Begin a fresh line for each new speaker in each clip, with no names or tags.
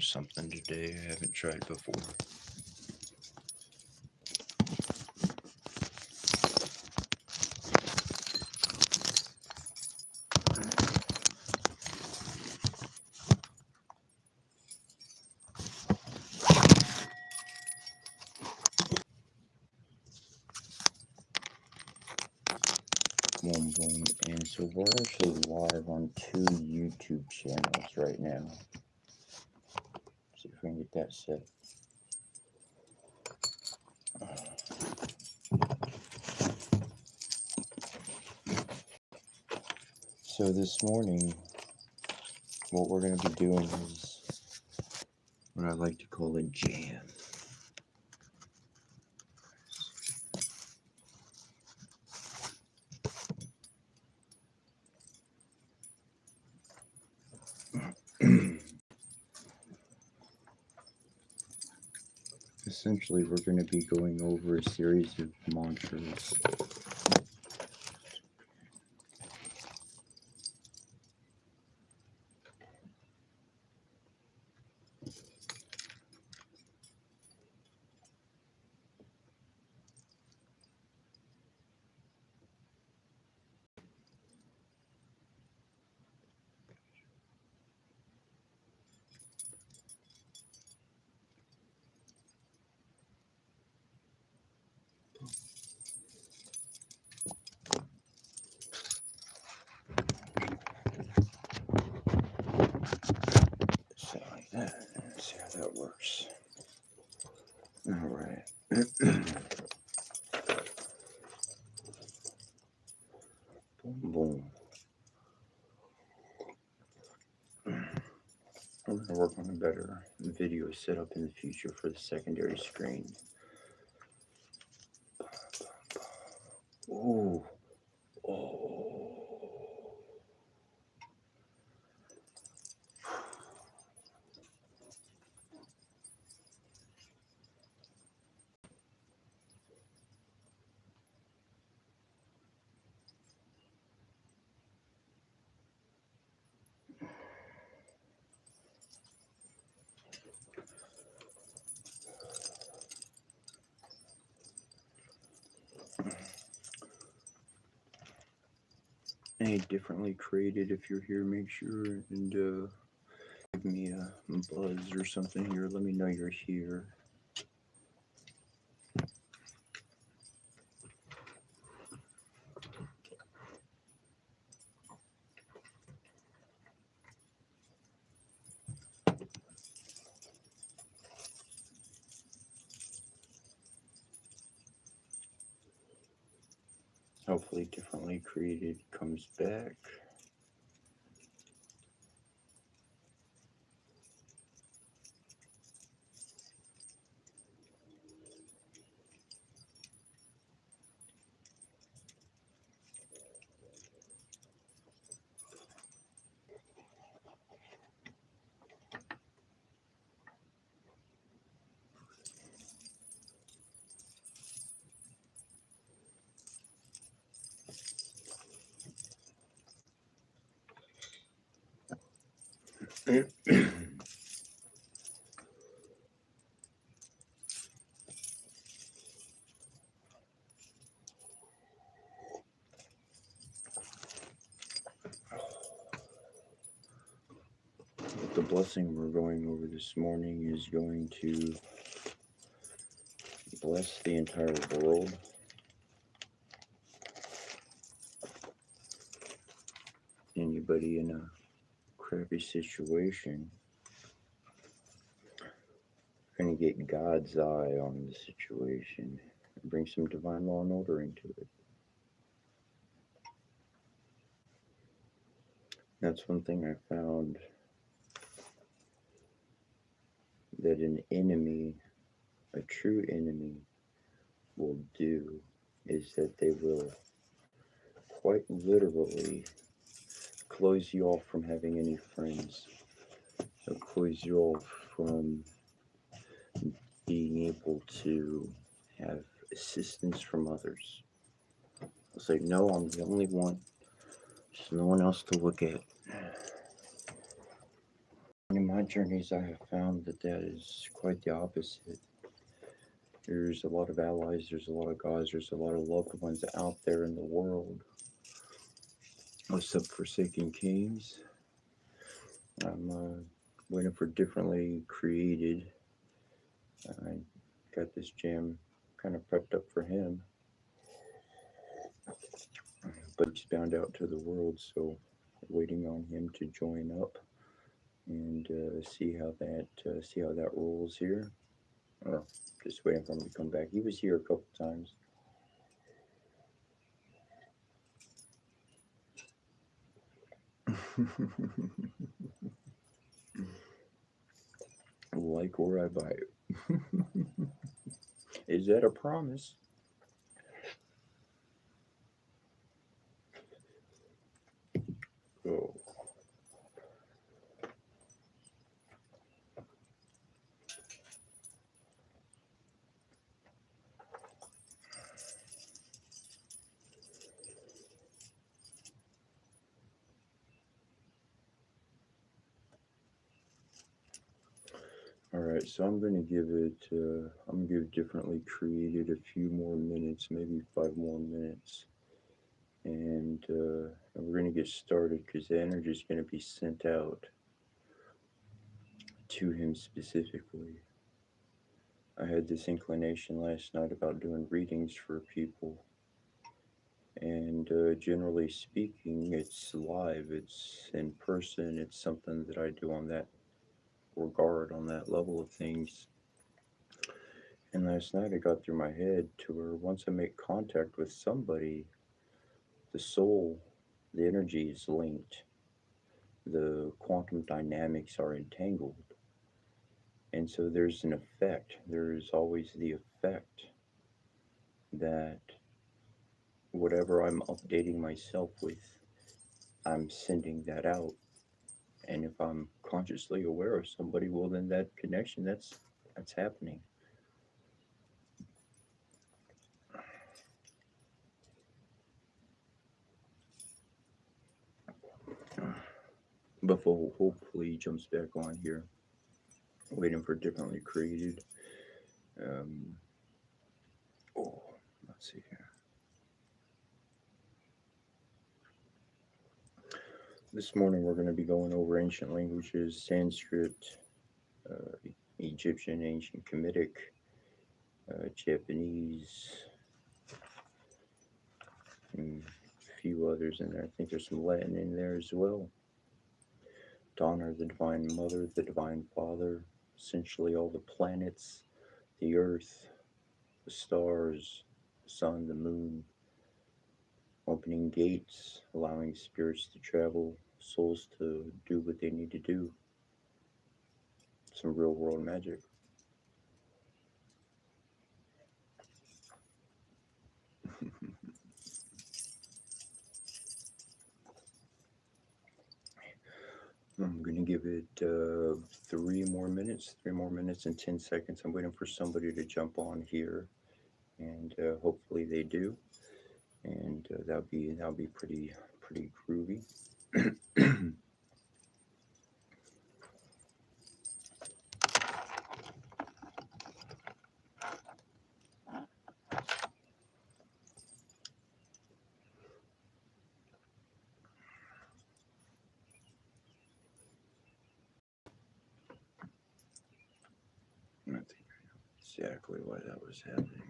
something today I haven't tried before. Boom, boom. And so we're actually live on 2 YouTube channels right now. See if we can get that set. So this morning, what we're going to be doing is what I like to call a jam. Essentially, we're going to be going over a series of mantras. So like that. Let's see how that works. All right. Boom, boom. We're going to work on a better video setup in the future for the secondary screen. Ooh. Oh. Hey, differently created, if you're here, make sure and give me a buzz or something here. Let me know you're here. Hopefully differently created comes back. The blessing we're going over this morning is going to bless the entire world. Anybody in a crappy situation going to get God's eye on the situation and bring some divine law and order into it. That's one thing I found that an enemy, a true enemy, will do is that they will quite literally close you off from having any friends. They'll close you off from being able to have assistance from others. They'll say, no, I'm the only one. There's no one else to look at. In my journeys, I have found that that is quite the opposite. There's a lot of allies, there's a lot of gods, there's a lot of loved ones out there in the world. What's up, Forsaken Kings? I'm waiting for differently created. I got this jam kind of prepped up for him, but he's bound out to the world, so waiting on him to join up and see how that rolls here. Or just waiting for him to come back. He was here a couple times. Like or I bite. Is that a promise? Oh. All right, so I'm gonna give it. I'm gonna give differently created a few more minutes, maybe 5 more minutes, and we're gonna get started because the energy is gonna be sent out to him specifically. I had this inclination last night about doing readings for people, and generally speaking, it's live, it's in person, it's something that I do on that regard, on that level of things. And last night it got through my head to where once I make contact with somebody, the soul, the energy is linked, the quantum dynamics are entangled. And so there's an effect, there's always the effect that whatever I'm updating myself with, I'm sending that out. And if I'm consciously aware of somebody, well, then that connection, that's happening. Before hopefully he jumps back on here, waiting for differently created. Um, oh, let's see here. This morning we're going to be going over ancient languages, Sanskrit, uh, Egyptian, ancient Kemetic, Japanese, and a few others in there. I think there's some Latin in there as well. Donner, the Divine Mother, the Divine Father, essentially all the planets, the Earth, the stars, the sun, the moon, opening gates, allowing spirits to travel, souls to do what they need to do. Some real world magic. I'm going to give it 3 more minutes and 10 seconds. I'm waiting for somebody to jump on here, and hopefully they do. And that'll be pretty groovy. I think I know exactly why that was happening.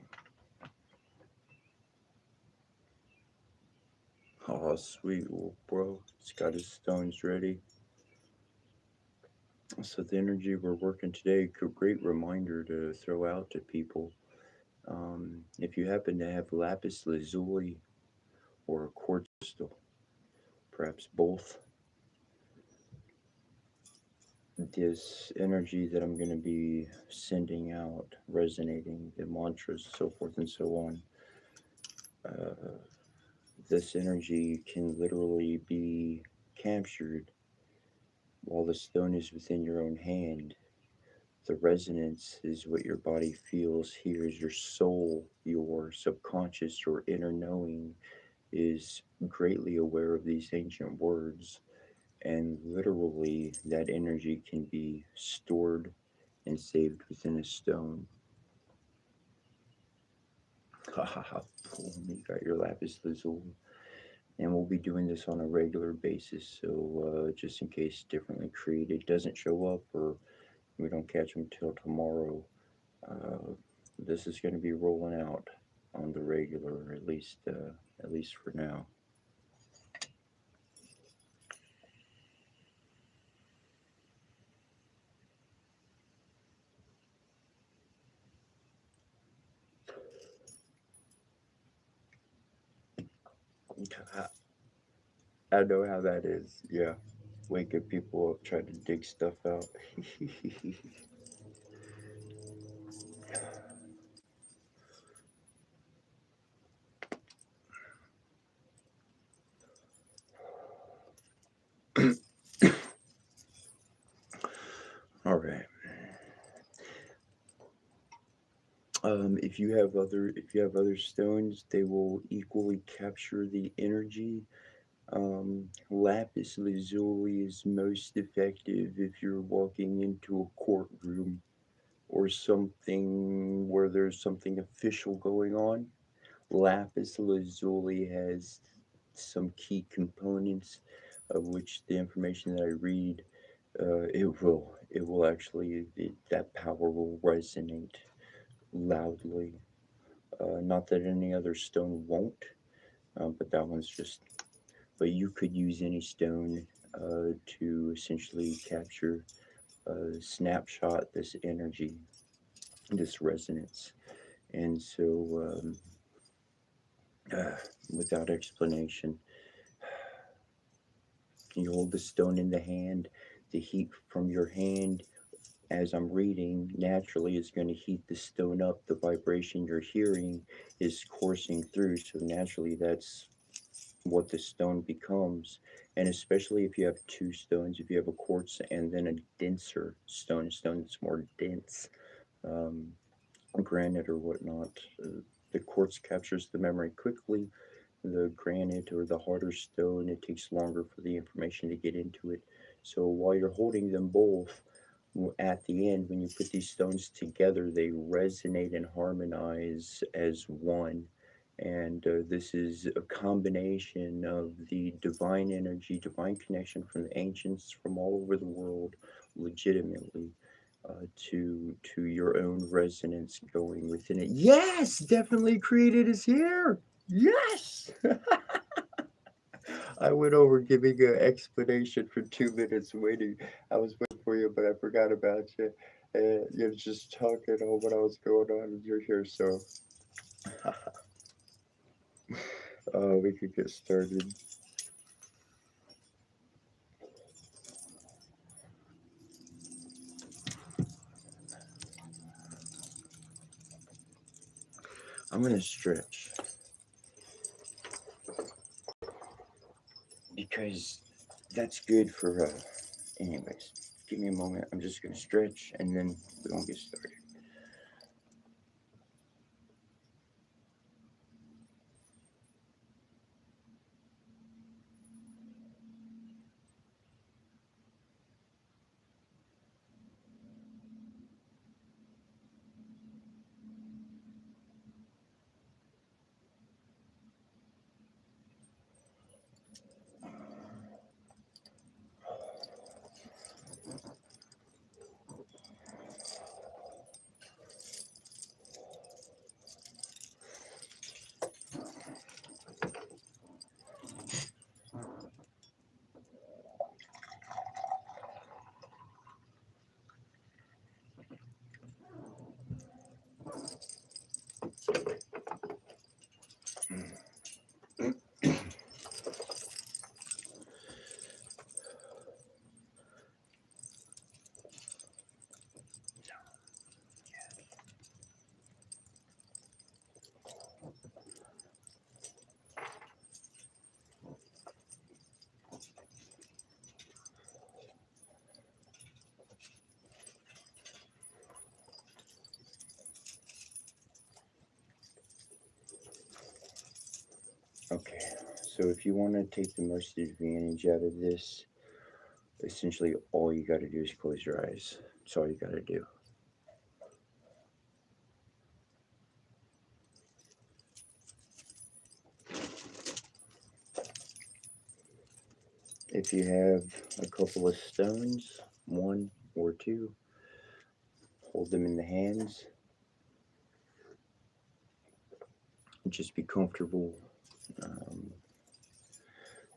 Oh, sweet little bro. He's got his stones ready. So the energy we're working today, great reminder to throw out to people. If you happen to have lapis lazuli or a quartz crystal, perhaps both, this energy that I'm going to be sending out, resonating, the mantras, so forth and so on, uh, this energy can literally be captured while the stone is within your own hand. The resonance is what your body feels, hears, your soul, your subconscious, your inner knowing is greatly aware of these ancient words. and literally that energy can be stored and saved within a stone. Ha ha ha, boom, you got your lapis lazuli. And we'll be doing this on a regular basis, so just in case differently created doesn't show up or we don't catch them till tomorrow, uh, this is going to be rolling out on the regular, at least for now. I know how that is. Yeah, waking people up trying to dig stuff out. All right. If you have other stones, they will equally capture the energy. Lapis lazuli is most effective if you're walking into a courtroom or something where there's something official going on. Lapis lazuli has some key components of which the information that I read, it will actually that power will resonate loudly. Not that any other stone won't, but that one's just. But you could use any stone to essentially capture snapshot this energy, this resonance. And so, uh, without explanation, you hold the stone in the hand. The heat from your hand, as I'm reading, naturally is going to heat the stone up. The vibration you're hearing is coursing through. So, naturally, that's what the stone becomes. And especially if you have two stones, if you have a quartz and then a denser stone, a stone that's more dense, um, granite or whatnot, the quartz captures the memory quickly. The granite or the harder stone, it takes longer for the information to get into it. So while you're holding them both, at the end, when you put these stones together, they resonate and harmonize as one. And this is a combination of the divine energy, divine connection from the ancients from all over the world, legitimately, to your own resonance going within it. Yes, definitely created is here. Yes. I went over giving an explanation for 2 minutes waiting. I was waiting for you, but I forgot about you. And you're just talking on what I was going on, and you're here, so we could get started. I'm gonna stretch because that's good for. Anyways, give me a moment. I'm just gonna stretch, and then we're gonna get started. Okay, so if you want to take the most advantage out of this, Essentially, all you got to do is close your eyes. That's all you got to do. If you have a couple of stones, one or two, hold them in the hands. Just be comfortable. Um,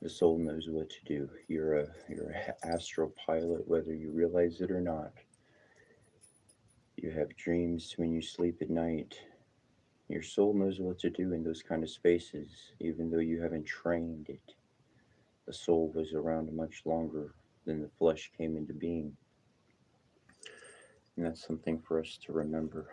the soul knows what to do. You're a astral pilot, whether you realize it or not. You have dreams when you sleep at night. Your soul knows what to do in those kind of spaces, even though you haven't trained it. The soul was around much longer than the flesh came into being. And that's something for us to remember.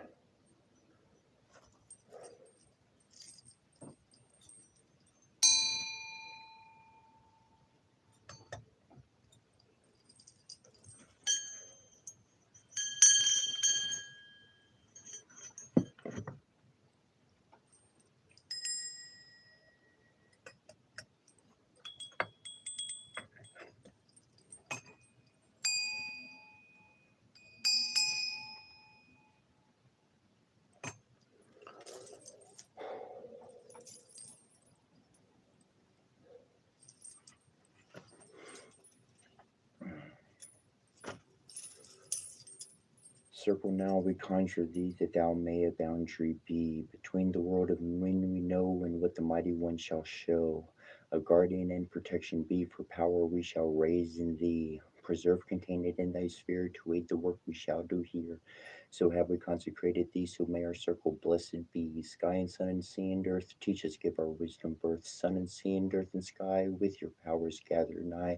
Circle now, we conjure thee, that thou may a boundary be between the world of when we know and what the mighty one shall show. A guardian and protection be, for power we shall raise in thee. Preserve, contain it in thy sphere, to aid the work we shall do here. So have we consecrated thee, so may our circle blessed be. Sky and sun and sea and earth, teach us, give our wisdom birth. Sun and sea and earth and sky, with your powers gather nigh.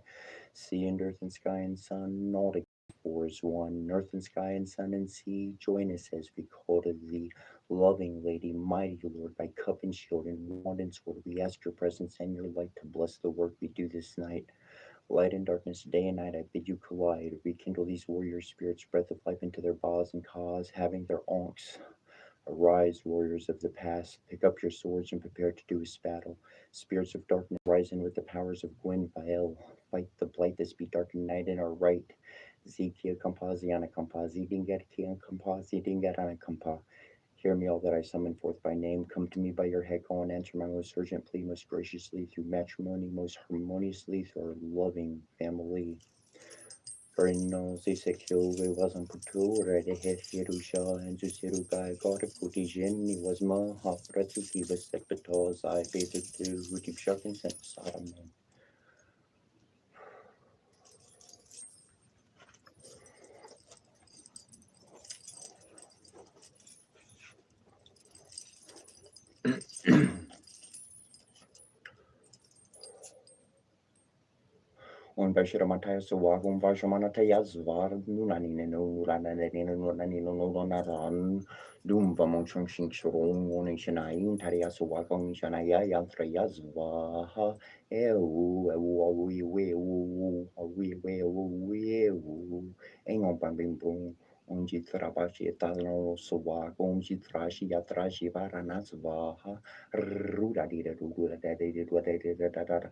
Sea and earth and sky and sun, all together four is one. Earth and sky and sun and sea, join us as we call to thee. Loving Lady, mighty Lord, by cup and shield and wand and sword, we ask your presence and your light to bless the work we do this night. Light and darkness, day and night, I bid you collide. Rekindle these warrior spirits, breath of life into their bas and cause, having their onks. Arise, warriors of the past, pick up your swords and prepare to do this battle. Spirits of darkness, rise in with the powers of Gwenvael. Fight the blight that speed darkened night in our right. Zikia Kampaziana Kampazi Dingatkian Kampazi Dingatana Kampa. Hear me, all that I summon forth by name. Come to me by your head, call and answer my most urgent plea, most graciously through matrimony, most harmoniously through our loving family. Reno Zisekyo wasn't Putura, the head Hirusha and Zusirugai got a Putijin, was Mahapratuki, the Secretors, I baited to Hutip Sharkins and Saraman. On Bashiramataya Sawagum Vashamanataya Zvar, Nunanina no Rananina Nunanino no Naran, Doom Vamonchung Shing Shurong, Warning Shanain, Tariasawagong Shanaya Yantraya Zvaha, Engon Bambing Boom. Onde trabalha etalão soa, onde traje e atrás varanas vaha, ruda de ruda de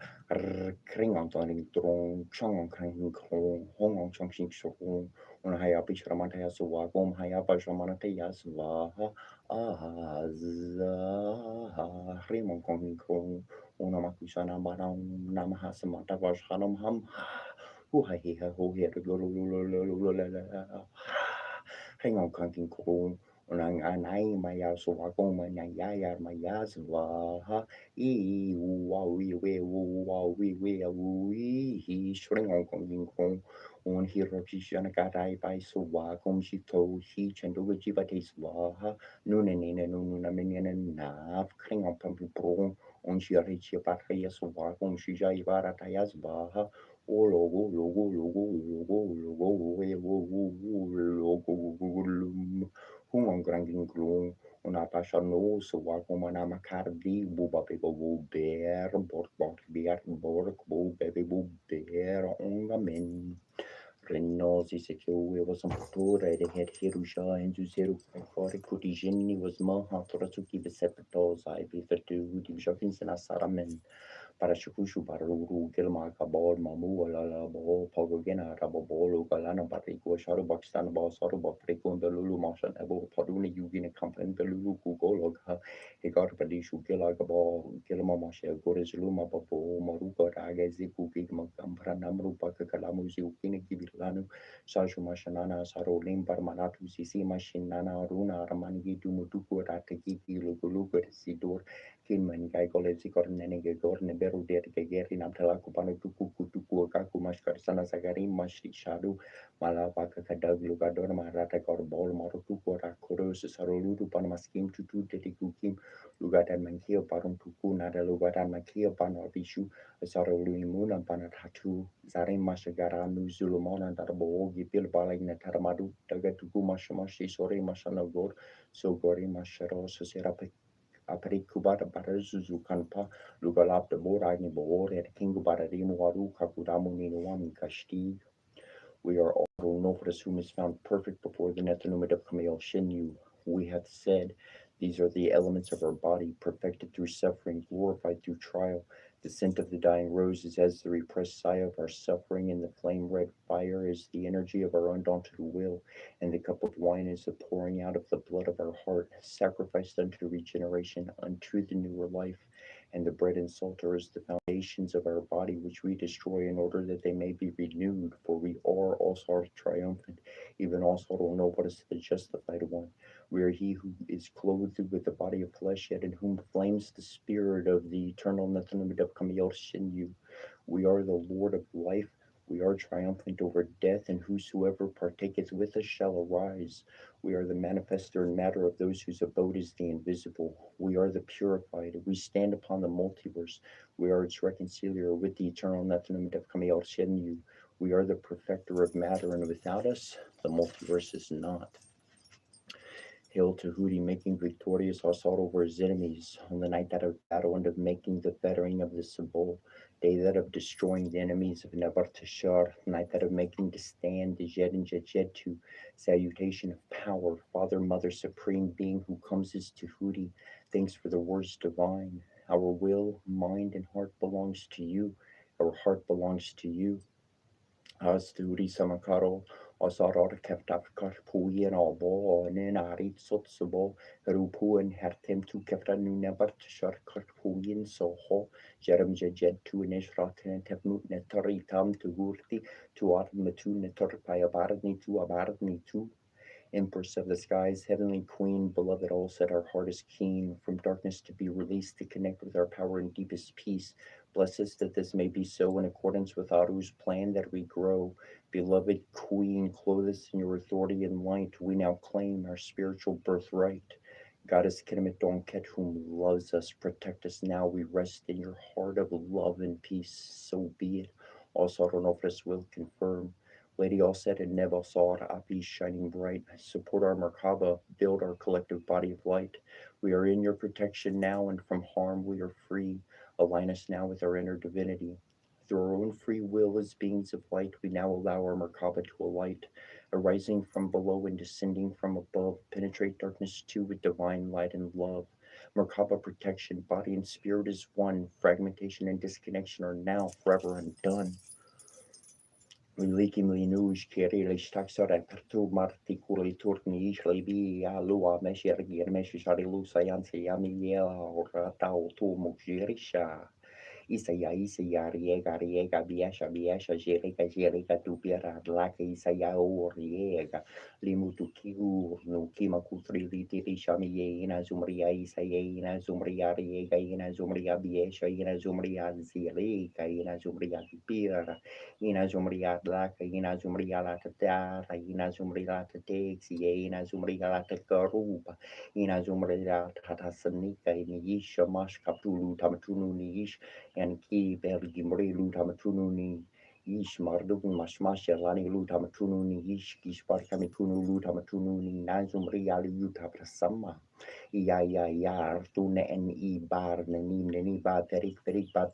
kring on tron, chong kring kron, hong on chong sing shong, on haya bichramanta yaswa, gom haya bajamanta yasva, rimon kong kron, unamakusana baram, namahasamata vajhanam ham. Who ha he ha ho here hang on kanking kong unang anay maya so akong manayayar mayas wa I we he shring on kanking kong on hero kishan katai by so wa kong shi to he chendo jivatis wa nunanina nunaminian naf hang on pumping prong on shi richi patria so wa kong shi jai baratayas ba Oh, logo, logo, logo, Humong granging gloom, una pasha no, so wakumana macardi, buba bebo bear, bork bear, bork bo baby bo bear, on a men. Renosi secure was on Putura, they had Hirusha and Juzeru, for Kutijini was Maha Torasuki, the Sepatos, I be the two, the Jokins and Asaramen. para shukushu para uru kilma ka bol mamu la la bo pogo gena rabo bolo galana bariku sharu bakstan ba saru ba frikun belulu masan ebo paduni yugine kampen belulu kugolo ga egar padi shukila ga ba kilma mashe gore zuluma ba bo maruka raga ziku gigma kampra namru pa ka kalamu ziukine kibilanu sashu mashanana saro lim manatu sisi mashinana runa ramani dumutuku rataki luguluku sidur kin man kai kole si kor nene ge gor ne beru der ge geri nam tala ku panu tuku tuku ka ku mas kar sana sagari mas shadu mala pa ka dag lu ka dor marata kor bol maru tuku ra koro se sarulu tu pan maskim tutu teti kukim lugatan man kio parun tuku nada lugatan man kio pan bishu sarulu imuna pan tatu zarim masagara nu zulumona dar bo gi pil balai na tarmadu daga tuku masamashi sore masana gor so gori masharo so serape Aprikubata Barazuzu Kanpa, Lugalap the Borani Bor, and Kingu Baradimu Waru Kakuramu Ninuam Kashti. We are all Novus whom is found perfect before the Nethanumid of Kamail Shinyu. We have said these are the elements of our body, perfected through suffering, glorified through trial. The scent of the dying rose is as the repressed sigh of our suffering, and the flame red fire is the energy of our undaunted will, and the cup of wine is the pouring out of the blood of our heart, sacrificed unto regeneration, unto the newer life. And the bread and salt are as the foundations of our body, which we destroy in order that they may be renewed. For we are also triumphant, even also don't know what is the justified one. We are he who is clothed with the body of flesh, yet in whom flames the spirit of the eternal Nethanumid of Kamiel Shinyu. We are the Lord of life. We are triumphant over death, and whosoever partaketh with us shall arise. We are the manifester and matter of those whose abode is the invisible. We are the purified. We stand upon the multiverse. We are its reconciliar with the eternal Nethanum of Kamiel Shenyu. We are the perfecter of matter, and without us, the multiverse is not. Hail to Hooty, making victorious Assault over his enemies, on the night that of battle and of making the fettering of the Sabul, day that of destroying the enemies of Nebartashar, night that of making to stand the Jed and Jejetu, salutation of power, Father, Mother, Supreme Being who comes as to Hooty, thanks for the words divine. Our will, mind, and heart belongs to you. Our heart belongs to you. Asturi samakaro osaror keftafkar puyen abo nen arit sotsabo rupuen hertem tu keftanu nebart sharkar puyen soho jerem jejed tu neshraten tefnut netari tam tu gurti tu atmetu netar payabarni tu abarni tu Empress of the skies, heavenly queen, beloved, all said our heart is keen, from darkness to be released to connect with our power in deepest peace. Bless us that this may be so in accordance with Aru's plan that we grow. Beloved queen, clothe us in your authority and light. We now claim our spiritual birthright. Goddess Kenemet Donket, whom loves us, protect us now. We rest in your heart of love and peace. So be it. Also, Ronofris will confirm. Lady Allset and Neb Alsar, Api shining bright, support our Merkaba, build our collective body of light. We are in your protection now, and from harm we are free. Align us now with our inner divinity. Through our own free will as beings of light, we now allow our Merkaba to alight, arising from below and descending from above. Penetrate darkness too with divine light and love. Merkaba protection, body and spirit is one. Fragmentation and disconnection are now forever undone. Liki Mlinuj Kiri Listaxora Pertu Marti Kuli Turni Ishlibi Alua Meshergi and Meshari Lusayansi Yami or Ratao Tu Mujirisha. Isaya Isaya Riega Riega Biasha Biasha Jerica Jerica Tupiera Laka Isaya or Riega Limutu Kiu no Kima Kutri Litiri Shami Ina Zumria Isaya Ina Zumria Riega Ina Zumria Biesha Ina Zumria Zirika Ina Zumria Tupiera Ina Zumria Laka Ina Zumria Laka Tara Ina Zumria Taxi Ina Zumria Laka Karuba Ina Zumria Tatasanika in Yisha Mashkapulu Tamatunu Nish and ki bergi mri luta matunu ni ish marduk mashmasha lani luta matunu ni ish kishpar kamitunu luta matunu ni nazum riali luta prasama ya artune en I bar neni ba perik ba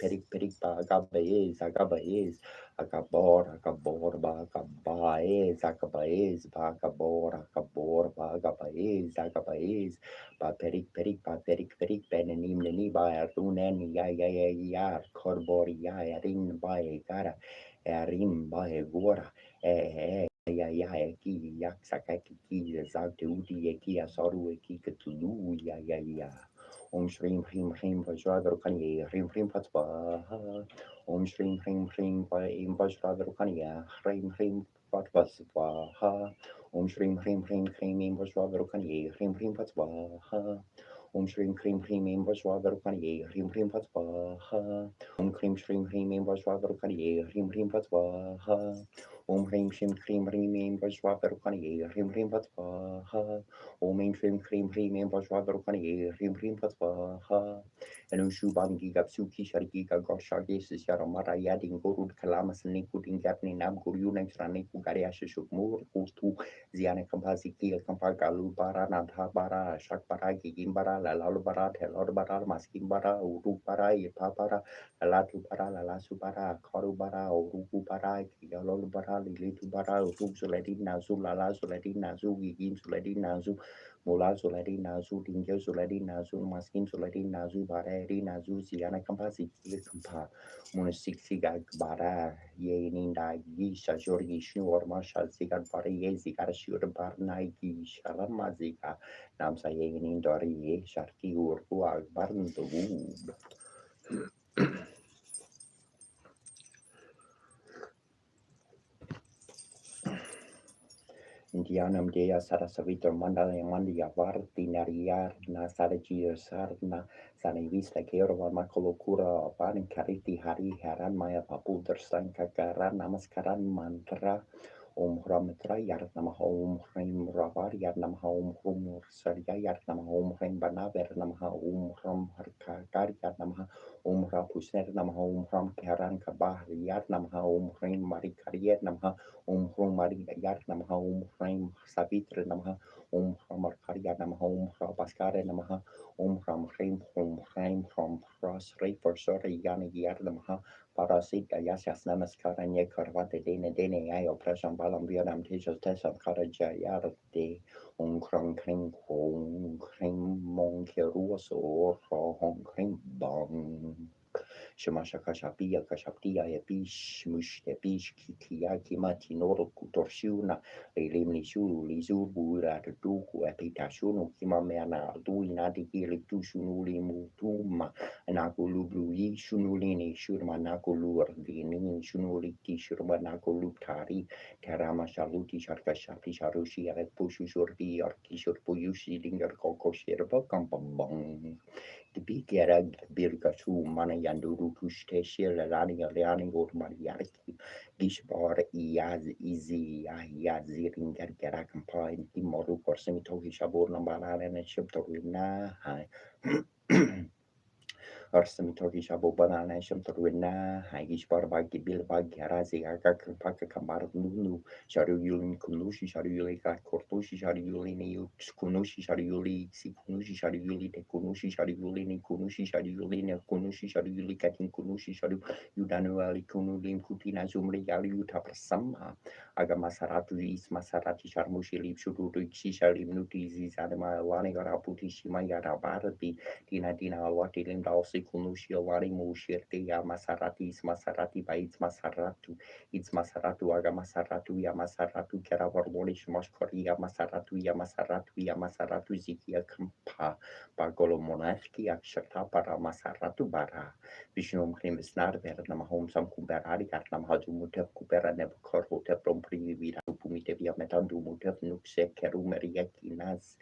agaba is agabor ba Baez, Akabaez, Bagabor, Akabor, Bagabaez, Akabaez, Baperik, Perik, Baperik, Perik, Benanim, Naniba, Runen, Ya, Korbor, Ya, Rin, Bae, Gara, Erim, Bae, Gora, Ki, Yak, Sakaki, Zagudi, Ki, Asaru, Ki, Katulu, Ya. Shrim, Hrim, Hrim, Vajradrukani, Hrim, Hrim, Patswa, Shrim, Hrim, Hrim, Vajradrukani, Hrim, Hrim, Patswa, Shrim, Hrim, Hrim, Hrim, Vajradrukani, Hrim, Hrim, Patswa, Shrim, Hrim, Hrim, Vajradrukani, Hrim, Hrim, Patswa, Krim, Shrim, Hrim, Vajradrukani, Hrim, Hrim, Patswa, Hrim, Shim, Hrim, Hrim, Vajradrukani, Hrim, Hrim, Patswa, Mainstream cream and Bajwadarukani, Rim Patwa, and Ushuban Giga Suki Shargiga Goshagis, Yaramara Yading Gurud Kalamas and Nikudin Gapni Nam Guru next Raniku Gariash Shukmur, Ustu, Ziana Kampazi Kia Kampagalu Bara Nandhabara, Shakbaraki Gimbara, Lalubara, Telodbara, Maskimbara, Urubara, Papara, Latubara, Lalasubara, Korubara, Urubara, Yalobara, Lilitubara, Urubsuleti Nazu, Lala Suleti Nazu, Gigim Suleti Nazu. Mula Zuladi Nazu, Dingo Zuladi Nazu, Maskin Zuladi Nazu, Barari Nazu, Ziana Kampasi, Kampa, Munisiksi Bara, Ye Ninda, Gisha, Jorgi, Shur, Marshal, Zigat Bari, Zika, Shur, Barnai, Shalamazika, Namsa Yenin Dori, Sharki, Urua, Barn the Woob. Indianam dea Sarasavito Mandala Mandia Varti Nariar na Sarajir Sarna Sanivista Kerova Makolokura Barin Kariti Hari Haran Maya Papuder Sankakaran Namaskaran Mantra Ramatra Yart Namaha Hrim Ravar Yart Namaha Hum Sarya Yart Namaha Hrim Banaver Namaha Ram Harkar Yart Namaha Rapuser Namaha Ram Karan Kabah Yart Namaha Hrim Marikariet Namaha Hrum Maria Yart Namaha Hrim Savitra Namaha Markaria Namaha Rabaskare Namaha Ram Hrim Cross Ray for Sori Yani Yart Namaha Parasita Yasas Namaskaran Yekarvate Dene I oppression Balam Vietnam teachers Tessam Karaja Yarate Krong Kring Mon Keruso Hong Kring Bong Shemashaka Shapia Kashapia Epish Mush Epish Kikiaki Matinoro Kutorshuna Elimni Shuru Lizubura Duku Epitashunu Kimamana Duina Dikili Tushunuli Mutuma Nakulublu Shunulini Shurma Nakulur Dini Shunuli Kishurma Nakulutari Tarama Shaluti Sharka Shapi Sharushi Pushu Shurti or Kishur Puyushi Linger Koko Sherba Kampambong. The big era birka su mana yanduru kushte shir lani leani or mariarki gishbar iaz izi iaz ziringar gara campaign timoru korsemi tohi shabur nambarana and shiptorina Arsamitori Shabo Banana Shamtorina, Hagish Barbagi Bilbag Harazi Agak Paka Kamar Nunu, Sharuyulin Kunushi Sharuyulika Kortushi Sharuyulini Kunushi Sharuyuli, Sikunushi Sharuyuli, Kunushi Sharuyulini, Kunushi Sharuyulini, Kunushi Sharuyuli Katin Kunushi Sharu, Udanuali Kunulin Kutina Zumri Yali Utaprasama, Agamasaratu Is Masarati Sharmushi Lip Shuru Shishalim Nuti Zizadama Lani Garaputi Shima Yarabarati. Dina Alwati Lindalsi Kunushi Alari Mushirti Yamasarati Masarati Baits Masaratu It's Masaratu Agamasaratu Yamasaratu Keravarmonish Moskori Yamasaratu Zikia Kampa Bagolo Monarki Akshata para Masaratu Bara Vishnum Krimisnar Vernam Home Sam Kuberari Atnam Hadu Mutev Kubera Nebukor Hotel Prompri Vida Pumitevia Metandu Mutev Nuxe Kerumeria Kinas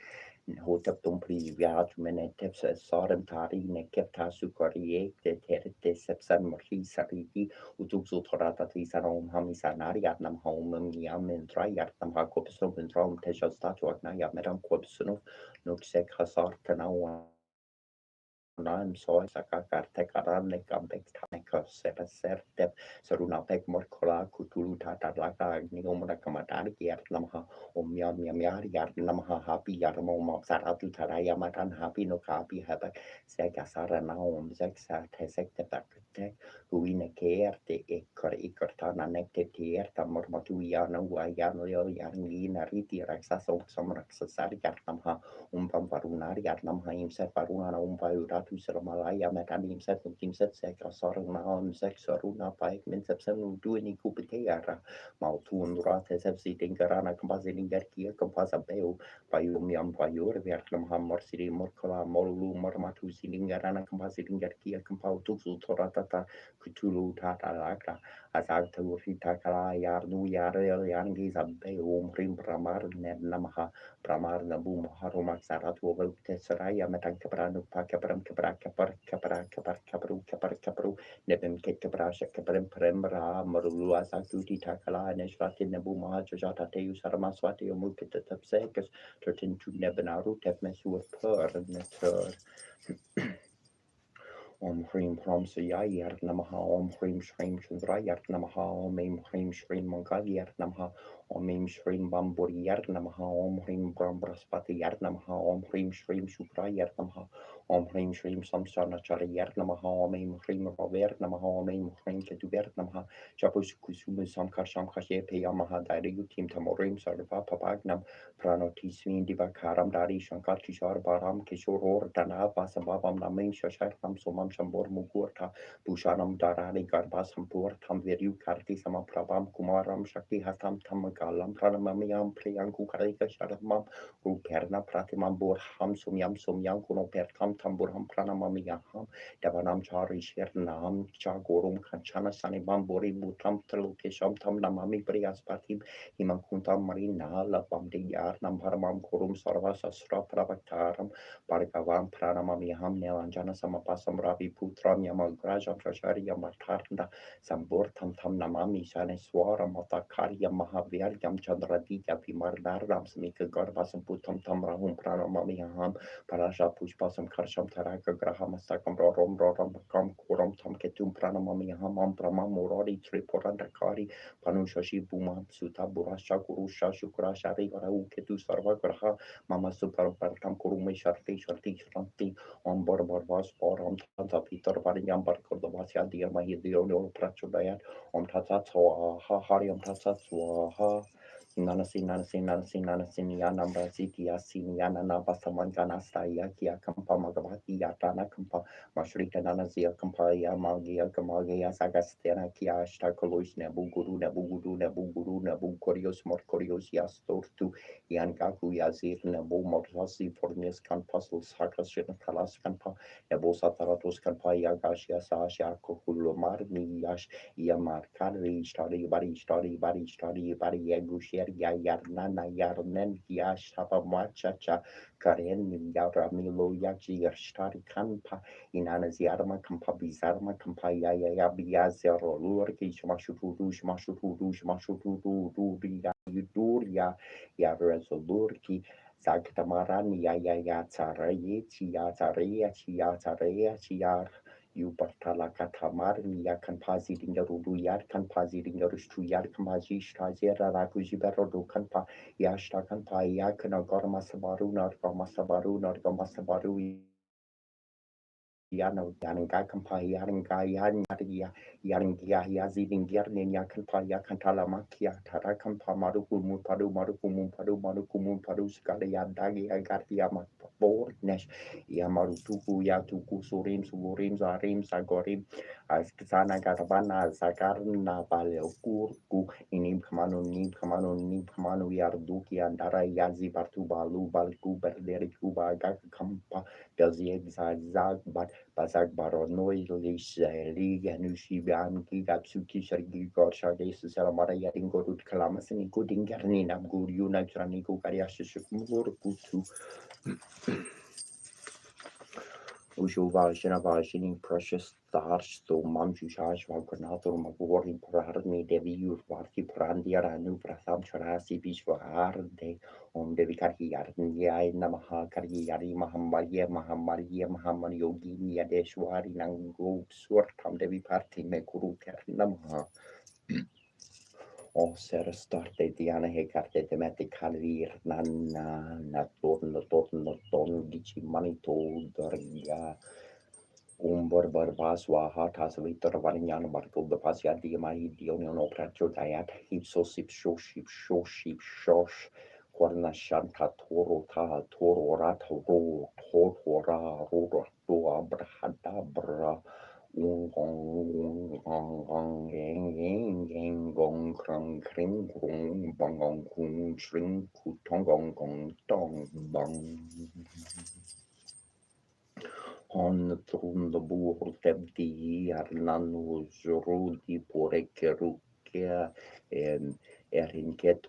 Hotep Dompri Viat Menetep Sorem Tari Nekep Tasu Korie Terete Sepsan Morhi Sariti Utuxu Torata Trisanom Hamisanari Atnam Home Yam and Triatnam Hakopsum and Trom Tesha Statu Agnaya Meram Quopsunov Nuxek Hasar Tanawa Naim soy sakakar tekaram nekam bektaneka sepaserte saruna pek morkola kutulu tata laka nigomuna kamatari yar namaha omyam yamyar yar namaha happy yarmo mopsaratu taraya matan happy no kapi haba sekasara naum zeksa tesekte bakte huine keerte ikor nekte tierta mormatu yana wayano yarni riti raksaso somraksasari yar namaha Parunar Yatnam Haimset Paruna Ratu Seramalaya Metanim Set Timset Sek Sorunam Sek Soruna Pike Minsepsem Duini Kupeteara Maltun Rate Sepsi Dingarana Compositing Gerkia Composa Beo Payumiam Payur Vietnam Hamor City Morkola Molu Mormatu Silingarana Compositing Gerkia Compautu Toratata Kutulu Tata Laka Azagta Takala Yarnu Yarel Yangiz Abeo Rim Pramar Namaha Pramar Nabu Harumak Saratu Tesaraya Metan Caprano Pacabram Cabra Capar Capra Capar Capru Capar Capru Nebem Kebrasha Caprem Premra Marulua Sakuti Takala Neshratin Nabu Mahajata Teu Saramaswati Mukita Tapsekas Turtin to Nebenaru Tepmesu Per Netur Om Hrim Prom Sayayar Namaha Om Hrim Shrim Chandrayar Namaha Om Im Hrim Shrim Mangalyar Namaha Om Im Shrim Bamburiyar Namaha Om Hrim Brahmaspati Yar Namaha Om Hrim Shrim Shukrayar Namaha Om Hrim Shrim Samsanacharayar Namaha Om Im Hrim Raver Namaha Om Im Hrim Ketuber Namaha Chapus Kusumu Samkar Samkashe Peyamaha Dariu Tim Tamorim Sarva Papagnam Pranotisvin Divakaram Dari Shankar Kishar Baram Kishor Dana Vasabam Namim Shashakam Somam Shambor Mugurta Pushanam Darani Garbasam Purtam Viru Karti Sama Prabam Kumaram Shakti Hastam Tamagalam Pranamamiam Priyanku Karika Sharamam Ruperna Pratimam Burham Sumyam Sumyam Kuno Pertam Tamburham Pranamamiyaham Devanam Chari Shernam Chagorum Kanchana Sanibam Bori Butam Telukesham Tam Namami Priaspatim Himakuntam Marina Lapam Yar Namharamam Kurum Sarva Sasra Pravaktaram Bhargavam Pranamamiham Nelanjana Samapasam Ravi Putram Yamagrajam Shashari Yamatarnda Sambur Tam Tam Namami Shane Swara Matakarya Mahaviryam Chandraditya Vimardaram Samika Garbasam Putam Tam Rahum Pranamamiham Paraja Pushpasam Karsham Taraka Graham Sakam Rorom Roram Kam Kuram Tam Ketum Pranamamiham Pramam Murari Tripurandakari Panushashi Buma Suta Burasha Kurusha Shukra Shari Rahu Ketu Sarva Graha Mama Super Partam Kurume Sharti on Borbarvas or on Tata Peter Variam Barkodavasia Dia Mahidiono Prachudayan on Tatatwa Hari on Tatatwa Nanasi Yana Braziti Asiniana Nabasamangana Staya Kampa Magavati Yatana Kampa Mashrika Nanazia Kampaya Magia Kamagia Sagastena Kia Shtakolois Nebu Korios Morkorios Yastortu Yangaku Yazir Nebu Mortasi Fornius Kanpasul Sakashin Kalas Kanpa Nebu Sataratus Kanpa Yagashia Sasha Kokulomar Niyash Yamar Kari Study Yagushir Yarnana Yarnen Yashapa Machacha Karen Yaramilo Yaji Yashtari Kampa Inanas Yarma Kampa Bizarma Kampa Yabiazero Lurki Shmashutu Yuduria Yaresolurki Zagtamaran Yaya Tsaraya Yubartala Katamar, Yakan Pazi Dingaru Yarkan Pazi Dingarustu Yarkamaji Stazera Rakujibero Kanpa Yashtakan Pa Yakan Gormasabaru Nargamasabaru Yananga Kampa Yaranga Yaranga Yazidin Yarnin Yakanpa Yakantala Makia Tarakampa Maruku Skala Yadagi Agatia Nesh Yamarutuku Yatuku Surim Sagorim Askana Garabana Zagarna Balkurku Nim Kamanu Yarduki and Dara Yazi Bartubalu Balku Berdericuba Gakampa Gazieg Zag Bazak Baronoi Liga Nushiban Gigapsuki Shargi Gorsha Salamara Yaringo Kalamasini Kudin Garnina Guriuna Traniku Kariashi Murkutu Ushuvashina Vashini precious thoughts to Mamshush Vaganato Magori Prarni Devi Urvati Prandia Anu Pratham Charasi Vishwar de Devi Kariyarni Namaha Kariyari Mahamaya Mahamariya Mahaman Yogi Yadeshwari Nango Surtam Devi Party Mekuru Namaha. O ser starte diana he carte te mette calir nanna na torno dici manito dorga bar baswa hatas vitor varinyan bartol de pasia di mai di onio pracho diat hipso sip shosh Corna shanta toro rat ro tora ro to abrahadabra Ung gong gong gong gang gang gong krong kring gong bong gong kung shring kutong gong gong dong bong. On trunda buurtebdi arnanu zrudi porekerukia erinket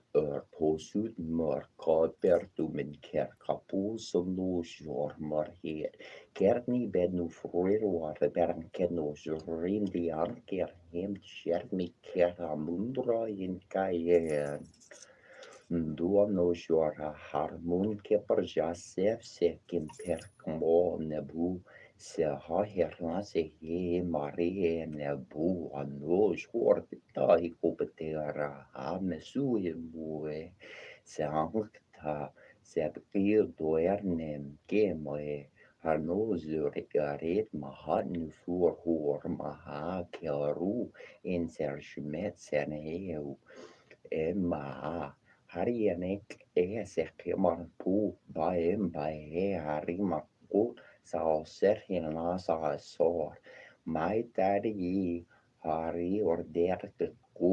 posut mörka bertu med kerkapus nu jormar het. Kerni bednu frueruar bern kenno zrindi anker hem tjermi keramundra in kajen. Duono jora harmon ke parjasef se kim perkmo nebu se ha herna se he mari nebu ano jor ta ikopetera ha mesu bue se hankta se pir doernem ke moe Harno zure garet mahat nu fur hor maha keru in ser schmet sen heu Emma Harianek sekemar pu baem bae harimakut sa serhina sa sor mai tari hari order ku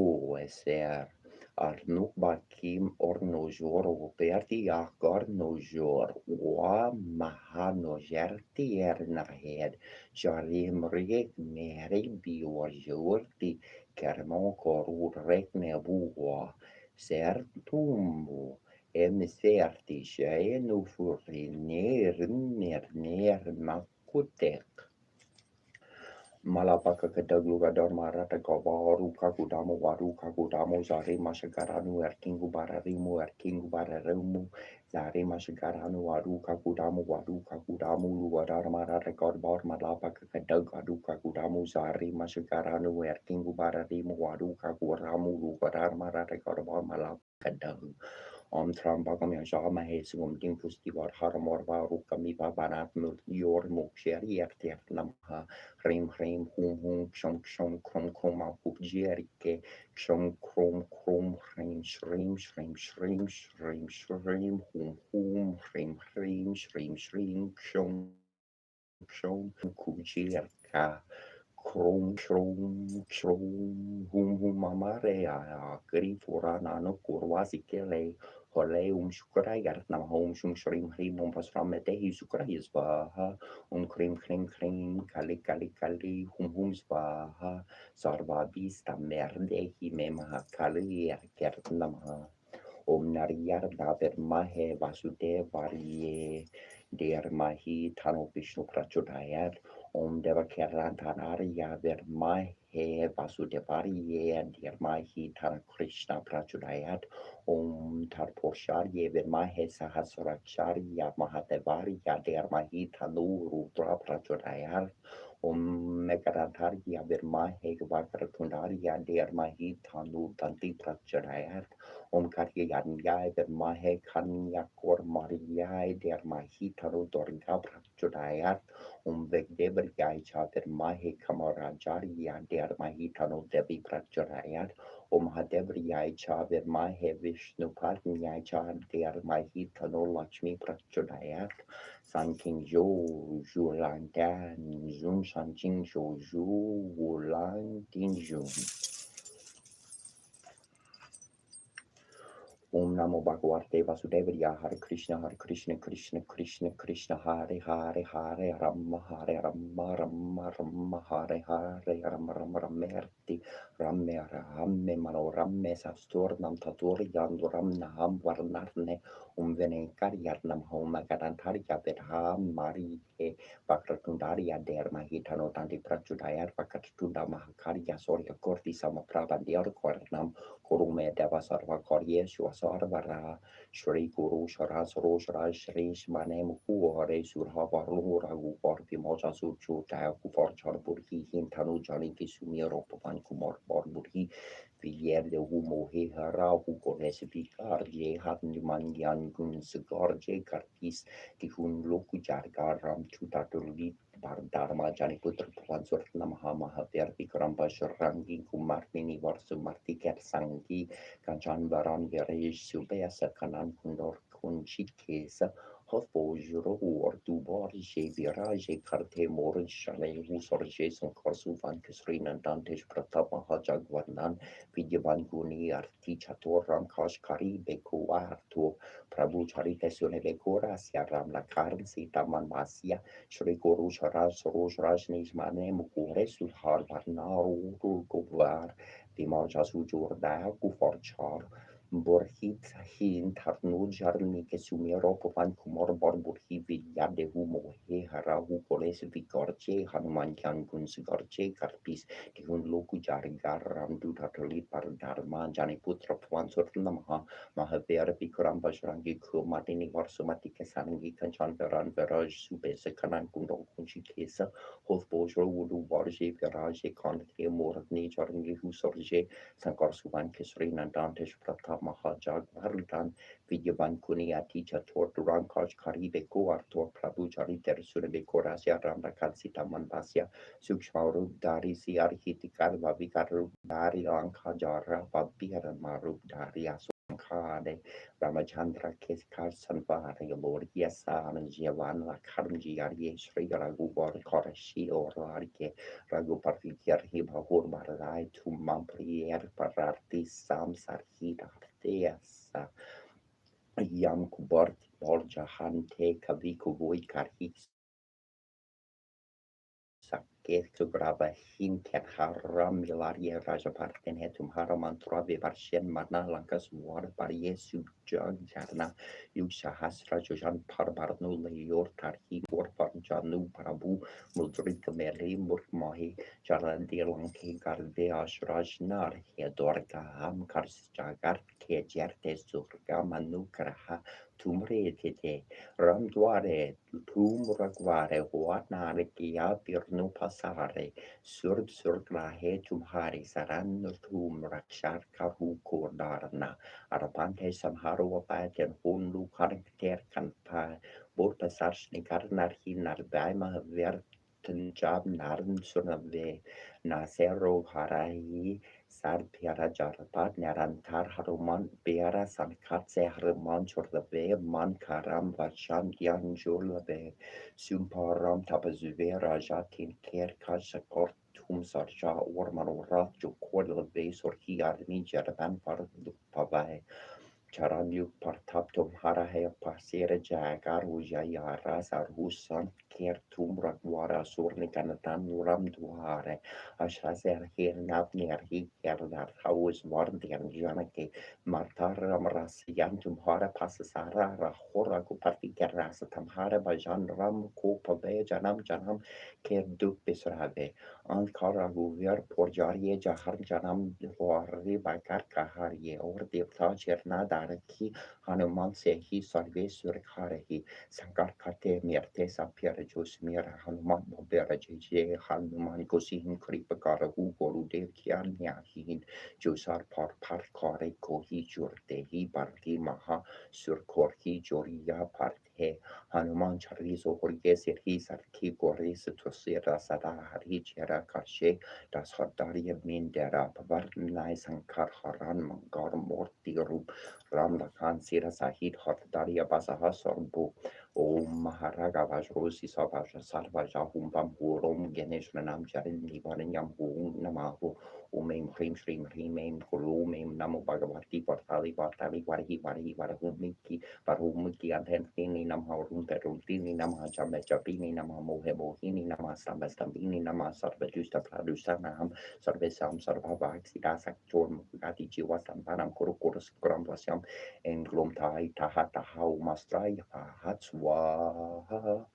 ser Arnuk bakim ornojor operti akar nojor wa mahanojerti ernahed jarim rek meri biojorti kermon korur rek nebua sertumbu emiserti shaenu furi ner makutek Malapaka Kadagluga Dharmarata Gavaru Kakudamu Zari Mashagaranu Erkingu Bararimu Zari Mashagaranu Waru Kakudamu Luadarmarata Godbar Malapaka Kadagadu Kakudamu Zari Mashagaranu Erkingu Bararimu Waru Kakuramu Luadarmarata Godbar Malapaka Trambagam Yajama Hesum Dim Pustivar Haramor Varu Kamiba Banat Yor Moksheri Namha Rim Kshom Krom Jerike Kshom Krom Shrim Kshom Kujerka mamare kri furana no kurwasi kele hole shukra yar na shrim hrim pasramete hi shukra isbaha krim kali sbaha sarva vista merde hi mema kali ker nama Nariyar Daver Mahe Vasudev Varye Der Mahi Tano Vishnu Prachodayat Deva Kerantanarya Ver Mahe Vasudevarye Der Mahi Tana Krishna Prachodayat Tarposharye Ver Mahe Sahasracharya Mahadevarya Der Mahi Tanu Rudra Prachodayat Megarantarya Ver Mahe Vakratundarya Der Mahi Tanu Danti Prachodayat Karya der Mahe Kanya Kor Mariai der Mahitaro Dorga Prachudayat Vegdever Yaicha der Mahe Kamarajariya der Mahitano Devi Prachudayat Hadever Yaicha der Mahe Vishnu Padnyaicha der Mahitano Lakshmi Prachudayat San King Jo Julandan Jun San Jing Jo Ju Wulan Din Jun Namo Bhagavate Vasudevaya Hare Krishna Krishna Krishna Hare Hare Rama Rama Hare Hare Rama Rama Rama Hare Hare Rama Rama Rama Varti Ramme Ramme Mano Ramme Sasturnam Taturian Ramnaham Varnarne Venenkarjarnam Homa Garantaria Verham Marike Vakratundaria Derma Hitano Tanti Prachudayar Vakatunda Mahakarya Soria Korti Sama Prabandiar Kornam Kurume Devasarva Korye Shwasarvara Shri Guru Sharas Roshra Shri Shmanem Kuore Surhava Rura Guporti Moja Surchu Taku Forchar Burhi Hintanu Jani Kisumiro Pavan Kumor Borburhi Villiers de Humo Hera Hugo Recipicar Je Hatnimangian Gun Sigar Je Kartis Tihun Loku Jargaram Chutaturli Bardharma Jani Putra Pansur Namaha Mahaver Vikramba Sharangi Kumartini Varsu Martiker Sangi Kanchan Varan Verej Subesa Kanan Kundor Kunchit Kesa Hofbo Juro or Dubar Je Virage Karte Morin Shale Husor Jason Korsu Van Kisrin and Dantesh Pratapa Hajagwanan Vidyavanguni Arti Chator Ramkash Kari Beko Arto Prabhu Charite Sune Bekora Siaram La Karn Sita Manmasia Shri Guru Sharaj Roj Rajnish Mane Mukure Sulhar Varnaru Govar Vimarja Sujurda Guforchar Borhit Hin Tarnu Jarni Kesumero Povan Kumor Borburhi Vidyade Humo He Harahu Koles Vikorche Hanuman Kyangun Sigarche Karpis Tihun Loku Jarigar Ramdu Tatali Pardharma Jani Putra Pwansur Namaha Mahavera Vikram Bajrangi Kumatini Varsumati Kesangi Kanchan Veran Veraj Subese Kanan Kundo Kunchi Kesa Hoth Bojo Wudu Varje Viraje Kante Morni Jarni Husorje Sankar Suvan Kisrin and Dantesh Pratap Mahajag Varudan Vidyavan Kuniati Chator Durankash Karibe Koartor Prabhu Chariter Surebe Korasia Randa Kansita Manbasya Sukshmaru Dari Siar Hitikar Vavikaru Dari Ankajara Babira Maru Dari Kade Ramachandra Keskar Sanvari Lord Yasan Javan La Karmji Arye Sri Ragu Bor Korashi or Larike Ragu Partikar Hiba Hurmarai to Mamprier Pararti Sam Sarhita Arteas Yam Kubort Borja Hante Kaviku Voikar Sake Sugrava Hinken Haram Milaria Rajaparten Hetum Haramantra Vivarshen Mana Lankas War Bariesu Jug Jarna Yusha Hasra Jojan Parbarno Leor Tarhi Warfar Janu Prabu Mudrika Meri Murmahi Jarandi Lanki Garde Ashrajnar Hedorka Ham Kars Jagar Kejerte Surga Manukraha Tumre Tete Ramdware Tumragvare Huatnare Kia Pirnu Pasare Surgrahe Tumhari Saran Tum Rakshar Karu Kordarna Arapante Samharo Paten Hunlu Karakter Kanpa Borpasarshni Karnar Hinar Daima Verten Jab Narn Sunave Nasero Harai Sar Piara Jarpat Narantar Haruman Beara Sankatse Haruman Chorlave Man Karam Vachan Yan Jolave Sumparam Tapazuvera Jatin Ker Kashakort Tum Sarja Orman Rat Jokorlave Sorhiarni Jaravan Pavai Charanyu Partaptum Harahe Pasira Jagar Ujayara Sarhusan Kertum Ragwara Surnikanatan Ram Duhare Ashazer Hir Nabner Hikerdar Haus Vardian Janake Martaram Rasiantum Hara Pasasara Rahora Kuparti Kerasa Tamhara Bajan Ram Kopave Janam Janam Kerduk Bisrave Ankara Guver Porjarie Jahar Janam Wari Bakar Kaharie or Devta Chernadaraki Hanuman Sehi Sarve Surkarehi Sankar Kate Merte Sampere Josmir Hanuman Bobera Jeje Hanuman Kosihin Kripakara Hugoru Dev Kian Yahin Josar Par Kare Kohi Jurtehi Barti Maha Surkorhi Joria Parte Hanuman Charizo Horgeser Hisarki Goris Tosira Sada Hari Chera Karshe Das Hadaria Mindera Pavarnai Sankar Haran Mangar Morti Rub Ram Lakan Sira Sahid Hadaria Basaha Sorbu Om Maharaga Vajrosi Savaja Sarvaja Humbam Hurom Ganesh Ranam Jarin Nivarin Yam Namahu Om Hrim Shrim Hrim Kurum Namo Bhagavati Vartali Vartali Varhi Varhi Varahumiki Varahumiki Adhentini Namha Rumperutini Namha Chambachapini Namha Mohebohini Namha Sambastambini Namha Sarvajusta Pradusanam Sarvesam Sarvavaxida Saktor Mugati Jiwa Sampanam Kurukurus Gramblasyam and Glomtai Tahata Mastrai Hatswa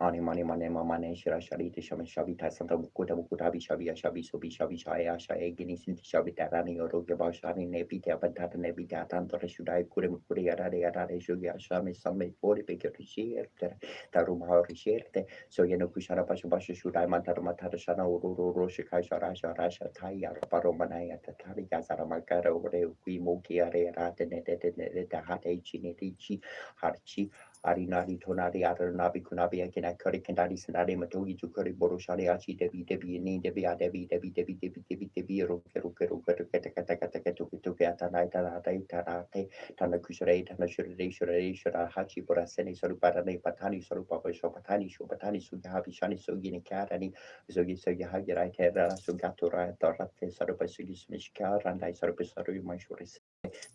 Ani mani mane mamane shira shariti shama shabita santa mukuta mukutabi shabi shabi sobi shabi shaya shaya gini sinti shabi tarani oroge bashani nebita abantata nebita tantora shudai kure mukure yarare yarare shugi ashami same pori peke rishirte taruma rishirte so yeno kushara pasha pasha shudai mantara matara shana ururu roshikai shara shara shatai yaraparo manaya tatari gazara makara ore kui moki are rate nete nete hate chini richi harchi Arinari tonari nabi kunabi akina kari kandari sanari matogi jukari boroshari achi debi ni debi roke kete kete kete kete tuke atanai tanai tanate tana kushare tana shure hachi boraseni soruparane patani sorupapa shopatani shopatani sugahabi shani sogini karani sogi hagirai terra sugatura torate sorupa sugi smishkar and I sorupisaru my shuris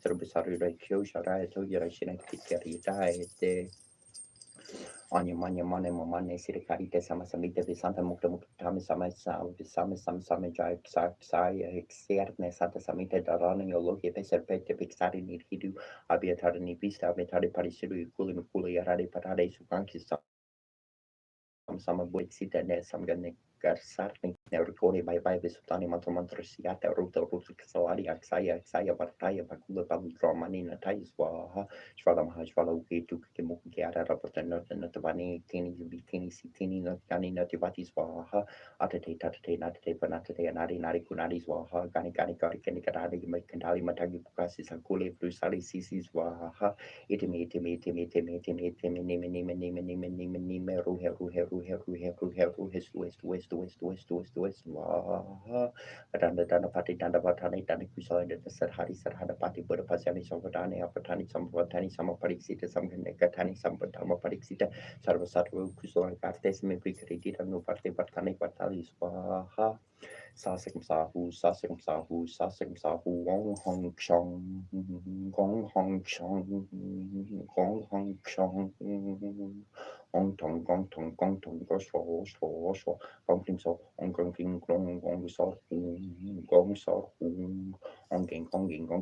sorupisaru kyo shara to yarashina kikari dai Anya manya mane mamane sirikarite sama samite visanta mukta muktami sama sama jai sai exerne santa samite darani ologi peser pete pixari ni hidu abiatari ni vista abiatari parisiru kuli yarari patare sukanki sama buixita ne samgane garsarni ne recording by visutani mantra siata ruta salari aksaya bartaya bakula bam dramani na taiswa shvala maha shvala uke tu ke muke ara rapata na tabani tini bitini sitini na kani na tibati swaha atate natate panatate nari kunari swaha gani kani kadari kandali matagi bukasi sakule brusali sisi swaha itimi ruhe west danda pati danda patani danda kusala danda sarhada pati pada pasani sampatani apatani sampatani sama pariksita samganekatani sampatama pariksita sarva kusala kartes me prikriti danu parte patani patali swaha Sasam Sahu, Gong Hong Chong, Gong Tong, Gong Ting So, Gong Ting Glong, Gong So, Gong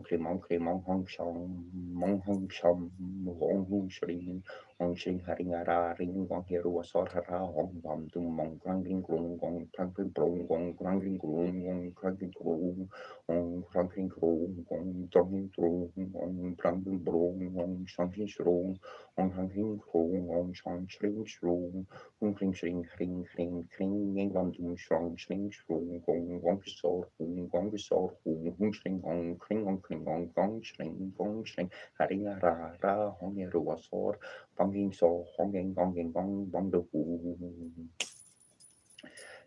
Klim, Hong Chong, Hong Chom, Wong Hu Shri, Hong Shing Haringara, Ring, Gong Heru, Sor Hara, Hong Bam Dum, Mong Grang Glong, Gong Tang Plong, Gong Grang Glong, Gong Krang Glong, Gong Krang Glong, Gong Dong Glong, Gong Prang Glong, Gong Shang Shrong, Gong Hang Glong, Gong Shang Shring Shrong, Gong Kring Shring, Yang Lam Dum Shrong, Shring Shrong, Gong Sor, Gong Shring, Gong Shring, Haringara, Hong Yeru Sor, Banging So, Gong the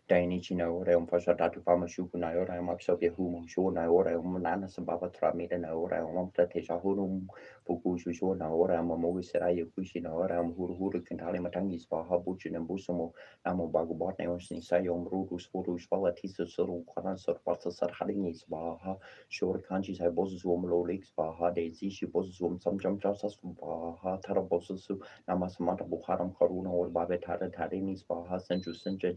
Dainichi na ora un pasha datu fama shuku na ora un mapso ke humo shu na ora un nana sambava tramida na ora un plate shahurum puku shu na ora un mo sera yukushi na ora un huru kentale matangi spa habuchi na busumo namo bagu bot na osin sa yom rurus furus vala tisu suru kwana sor pasa sar haringi spa ha shur kanji sai bosu um lo lik spa ha de zishi bosu sam jam jasa spa ha tara bosu namasamata buharam karuna or babe tarini spa ha senju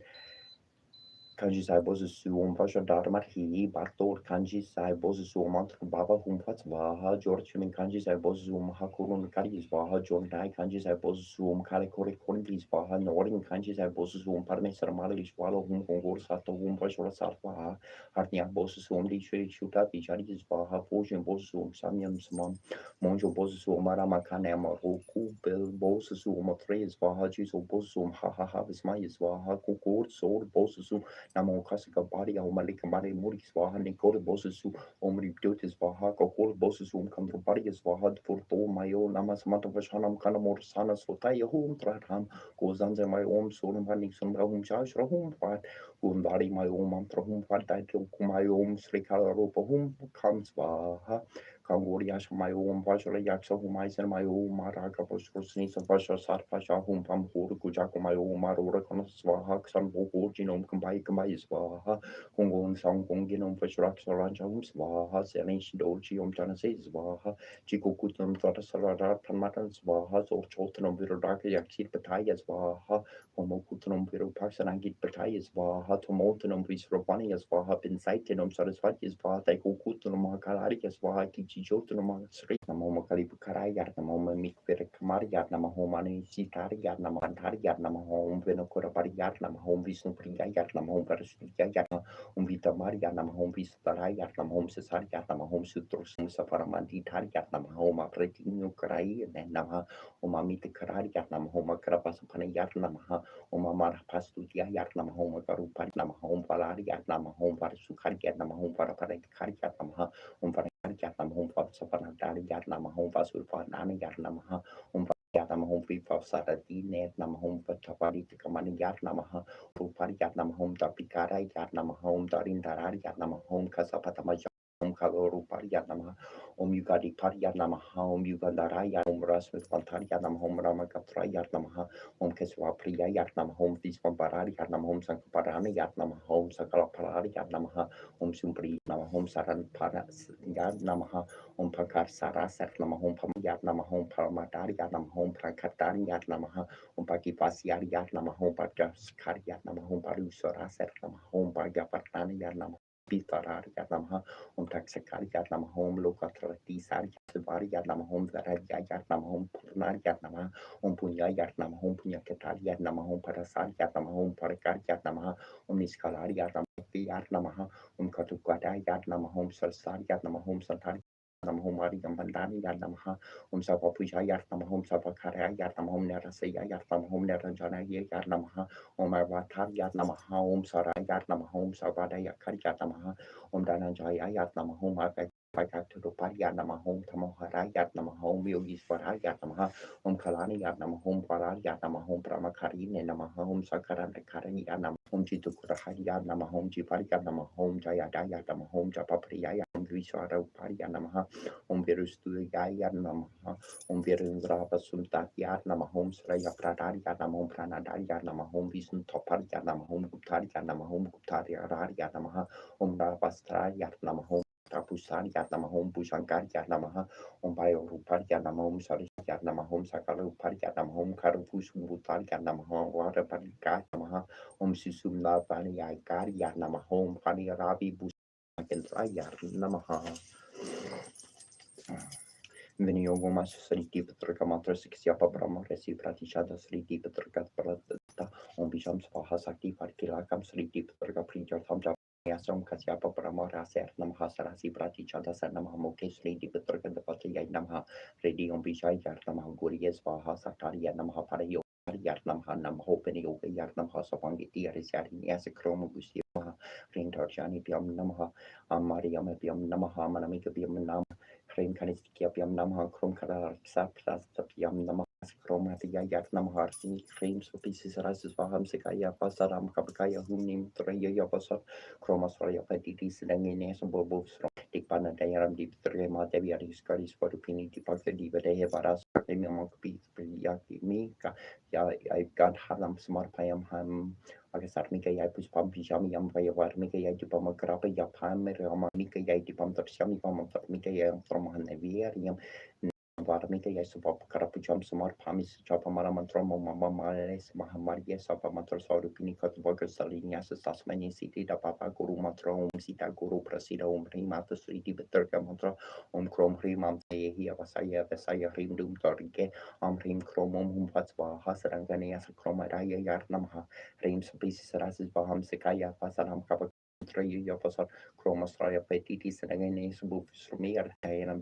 Kanji sai bozu su pasha darmat hi bartor kanji sai bozu su mantra baba pats vaha George min kanji sai bozu hakurun karis vaha John dai kanji sai bozu su kale kore kondis vaha norin kanji sai bozu su parme sarmali swalo kongur sato pasha sarva hartnia bozu su di shri shuta bichari vaha fojin bozu su samyam samam monjo bozu su marama kane maroku bel bozu su tres vaha jiso bozu ha vismai vaha kukur sor bozu su Namo Kasika Bari Malika Mari Muri Swaha Nikor Bosu Omri Dutis Vaha Kokor Bosu Kandro Bari Swaha Furto Mayo Namas Matavashanam Kanamor Sana Sotaya Hum Tratham Gozanze my Om Sonum Hanixum Rahum Shash Rahum Fat Bari my Om Antrahum Fat Kumay Om Srikala Ropa Hum comes Vaha Kanguria my own partial yakso whom I send my own Maraka sneeze of Pasha Sarpasha whom Pam Huru Kujako my own Marura Swaha San Boku Genome Kambai Swaha Kungon Song Gonginum Fashrak Saranja Swaha Selish Doji Genesis Swaha Chico Kutum Sarara Tamatan Swaha or Chotanum Virodaka Yaksit Patayas Swaha Homokutanum Viru Pasanangit Patayas Swaha Tomotanum Visropani as Swaha Pinsightinum Satisfied is Swaha Kutanum Makalari as Swaha Kichijotanum Namo Makalipu Karayat, Namo Mikpir Kamariat, Nama home ani Sitariat, Nama Antariat, Nama home Venokura Pariat, Nama home Visnu Priyat, Nama home Parasutayat, Vita Maria, Nama home Vistarayat, Nama home Cesariat, Nama home Sutrus Safaramanti Tariat, Nama home Apretinu Karai, and Nama Omamita Karariat, Nama home Karapasapanayat, Nama Omamara Pastutiat, Nama home Karupat, Nama home Valariat, Nama home Parasukariat, Nama home Paraparakariat, Nama home Nam home for Sapanatari Yat Nama home for Sulfanani Yat Namaha home Yat Nama home free for Saradine Nama home for Tapari Kamani Yat Namaha Rupari Yat Nama home Tapikara Yat Nama home Darin Darari Yat Nama home Kasapatama Om Kaloru Pariat Nama Om Yugadi Pariat Namaha Om Yugandaraya Om Rasmus Pantaria Nama home Ramakatra Yat Namaha Om Keswa Priya Yat Nama home Viswan Parari Yat Nama home Sankaparani Yat Nama home Sakala Parari Yat Namaha Om Sumpri Nama home Saran Paras Yat Namaha Om Pakar Sarasat Nama home Pamayat Nama home Paramatari Yat Nama home Prakatari Yat Namaha Om Pakipasiari Yat Nama home Pakaskari Yat Nama home Parusarasat Nama home Pagapatani Yat Nama Pitarari Yat Namaha Om Taksakari Yat Nama home Lokatrati Sari Yat Yat Nama home Zaraya Yat Nama home Purnari Yat Nama Om Punya Yat Nama home Punya Ketari Yat Nama home Parasari Yat Nama home Parakari Yat Nama Om Niskalari Yat Nama Yat Namaha Om Katukada Yat Nama home Sarsari Yat Nama home Santari Nama home Ari Gambandani Yat Namaha Om Sapapuja Yat Nama home Sapakara Yat Nama home Nerasaya Yat Nama home Neranjana Yat Namaha Om Avatar Yat Namaha Om Sarai Yat Nama home Savada Yakari Yat Namaha Om Dananjaya Yat Nama home Pakat to Paria Nama home Tamohara Yat Nama home Yogi Svara Yat Namaha Om Kalani Yat Nama home Para Yat Nama home Pramakari Nama home Sakaran Karani Yat Nama home Chitukura Yat Nama home Jipari Yat Nama home Jayada Yat Nama home Japapriya Yat Vishwara Paria Namaha Om Virustu Yat Namaha Om Virendra Suntat Yat Nama home Sraya Pradari Yat Nama home Pranadari Yat Nama home Visnu Topari Yat Nama home Guptari Yat Nama home Guptari Yat Namaha Om Ravastra Yat Nama home Tapusari Yat Nama home Pushankar Yat Namaha Om Bayo Rupari Yat Nama home Sari Yat Nama home Sakala Upari Yat Nama home Karupus Butari Yat Nama home Wara Parika Namaha Om Susumna Pani Aikari Yat Nama home Pani Rabi Busankentra Yat Namaha Viniyogoma Sriti Petrika Mantra Siksya Brahma Resi Pratishada Sriti Petrika Prata Om Bisham Swaha Sakti Parkilakam Sriti Petrika Prinja Thamja Yasam Kasyapa Brahma Raser Namaha Sarasi Pratichada Sanamaha Moke Sriti Petrika Dapatya Namaha Redi Om Bishai Yarnamaha Guriyas Vaha Satariya Namaha Parayo Yarnamaha Namaho Peni Yoga Yarnamaha Sapangiti Arisari Yasakroma Gusi Rintarjani Piam Namaha Amariam Piam Namaha Manamika Piam Nam Krim Kaniskiapiam Namaha Krum Kara Sapiam Namaha Kromatia Yat Namaha Krim Sopisis Rasis Vaham Sekaya Pasaram Kapakaya Hunim Traya Pasar Kromasraya Petitis Langines Bobos Dipana Dayaram Deep Trema Deviaris Karis for the Pinity Paka Diva de Varas Premium Yaki Mika Ya I got Halam Smart Payam Ham Agasar Mika Yapus Pam Pijami Yam Vayawar Mika Yajipama Krapa Yapam Rama Mika Yajipam Tarshami Pam Mika Yam from Hanavarium Varmika Yasupap Karapucham Samar Pamis Chapamara Mantromo Mama Males Mahamaria Sapa Matrosau Pinikat Workers Salinas Tasmani City da Papa Guru Matro Sita Guru Prasida Rimata Sriti Beturka Mantra Krom Rimam Hia Vasaya Vesaya Rimdum Torike Rim Kromum Patswa Hasarangania Kromaraya Yarnamha Rim Species Rasis Baham Sekaya Pasaram Kapa Pasar Chromastraya Petitis and again is books from me and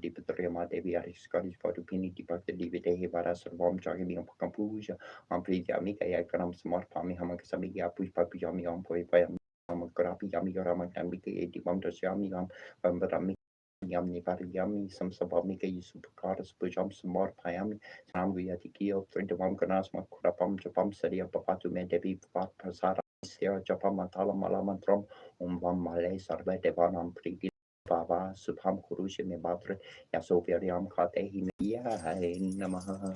Dipitria Devi Scottish for the Pinity Park the Divide Varas Vom Jagami on Campuja on Priya Mika Yakanam Smart Pami Hamakasamiya Push Papijami on Poi Grapi Yami Rama and Mika Edimam Yami Bambarami Yamni Pariyami, some Sabamika Yusupakas, Pujam, Smart Payami, Samguya Tikio, 21 Ganas, Makurapam, Japam, Seria Papatu Medevi, Pasara, Sierra Japam, Matala Malamantrom, Vam Malay, Sarve Devanam, Prigi, Baba Subham Kurushi Me Batre Yasoveriam Katehi Namaha.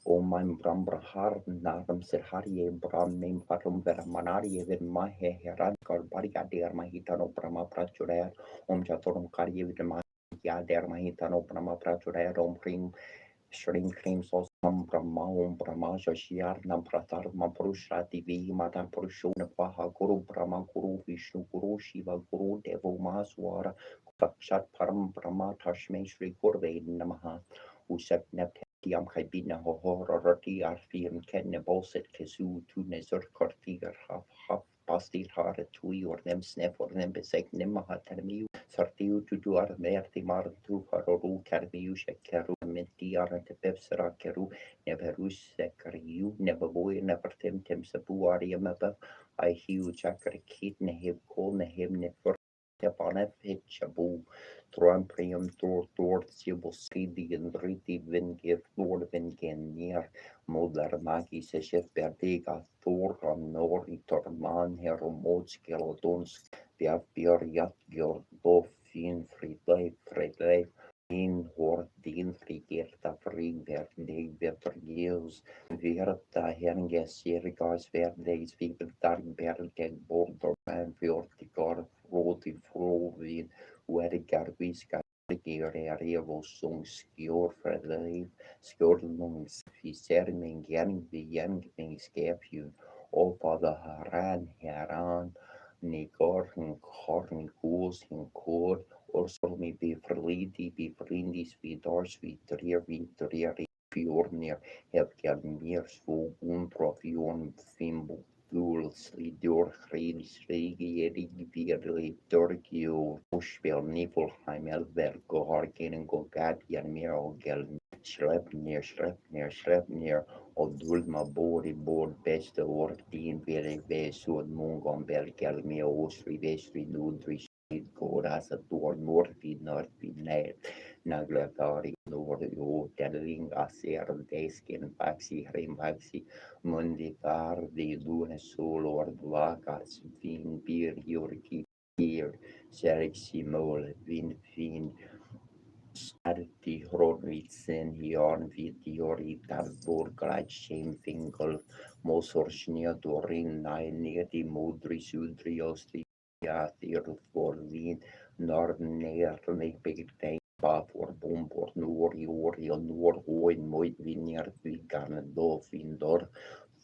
Om mein Brahar Naram Sirhari Brahmim Parum Veramanari Evin Mahe Heran Karbaria Der Mahitano Brahma Prachuraya Om Chatorum Kari Vidma Der Mahitano Brahma Prachuraya Om Krim Shrim Krim Sosam Brahma Om Brahma Shashiar Nam Pratar Mampurusha Divi Matan Purushuna Paha Guru Brahma Guru Vishnu Guru Shiva Guru Devo Mahaswara Vakshat Param Brahma Tashme Shri Gurve Namaha Usat Neptiam Kaibina Hororati Arfium Kenne Boset Kesu Tune Zurkortiger Haf Bastir Hare Tui or them Snef or them Besek Nemaha Termiu Sartiu to do our merti mar tu faroru carviu shekeru mentiar and pepsera keru never rus sekariu never boy never tem sabuari maba I hiu chakra kit nehev kol nehem nefer Tepanef hitchabu Tron prium tor sibul skidi and riti vingif lord vingen near modar magi se chef berdiga thor on nori torman heromod skeletons Bia Björjat Gjordov fin fridleif in hor din frigerta friger de vetergius verta henges serigas verdeis vigeltar bergen border man fjortikar roti frovin uerigar viska Revo sung skjor fredleif skjorlungs fiserming jengving skefjun och vad haran heran Nigar hin korn goos hin kor or solmi be verlindis vi dors vi drir fjornir heb gelmir svo unprofion fimbo Gulsli door Gredi Edig Virli Torgio Uspel Niflheim Elvergo Harkinen go Gadian Miro Gel Schlepnir och Dulma bord bästa ordin vere vesud mungon belgel med osri vesri nudri Godas att då norrvid nej naglakari nord jo telling aser desken baxi hrim baxi mundi tardi dune solor vakas fin bir jorki hier seriksi mol fin Arti Hrodvitsen Jorn Vitiori Tarbor Gleitschemfinkel Mosorsnia Dorin Nedi Modri Sudri Ostri Jatir Forvin Norner Nebigtein Bafur Bombor Nori Nor Hoin Moit Vinjar Vigan Dofindor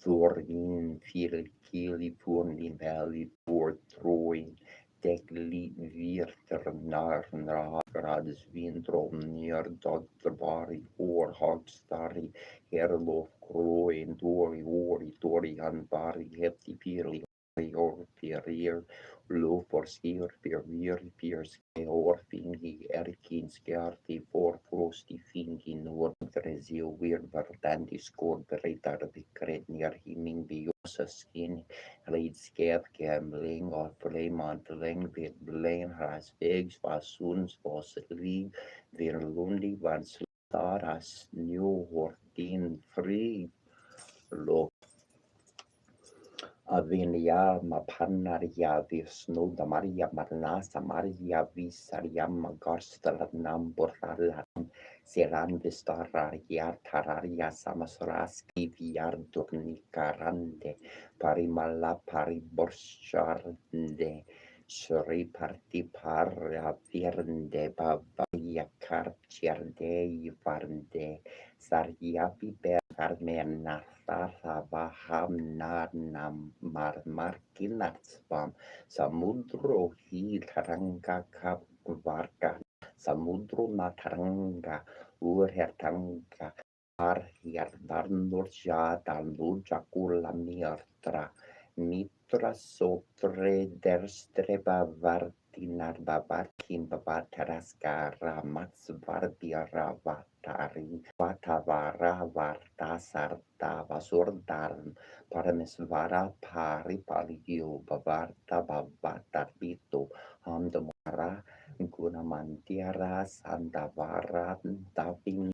Thorin Fir Kili Furnin Valley Fort Troin Tekli Virter Narnragrads Vindrom Nier Dagtarbari Orhagstari Herlof Kroen Dori Anbari Hepti Pirli Orpier Loforskir Pier Orfingi Erkin Skarti for Frosti Fingi Nordrezio Virvardandi Skor Beretar Vikret Nier Himing Biosa Skin Leidskap gambling of Flemantling vid Blaine has Vegs Vasuns Voslig Virlundi van Staras New Hortin Free Lo Avinia Mapanaria Visnoda Maria Marnasa Maria Visariam Garstalanam Borralam Seran Vistararia Tararia Samasraski Viardurnicarande Parimala Pariborsharde Sri Parti Para Virde Bavaria Carcierde Varde Sariapi Carmena Saravahamna Marmarkinatvam Samudro Hitaranga Kapvarka Samudro Nataranga Urhertanga Arhiar Darnurja Daluja Kulamirtra Mitra Sotre Derstreba Vartinar Babarkim Babataraskara Matsvarbia Vatari Vatavara Vartasarta Vasurdarn Paramesvara Pari Paligio Bavarta Bavatarbito Hamdamara Gunamantiara Sandavara Davin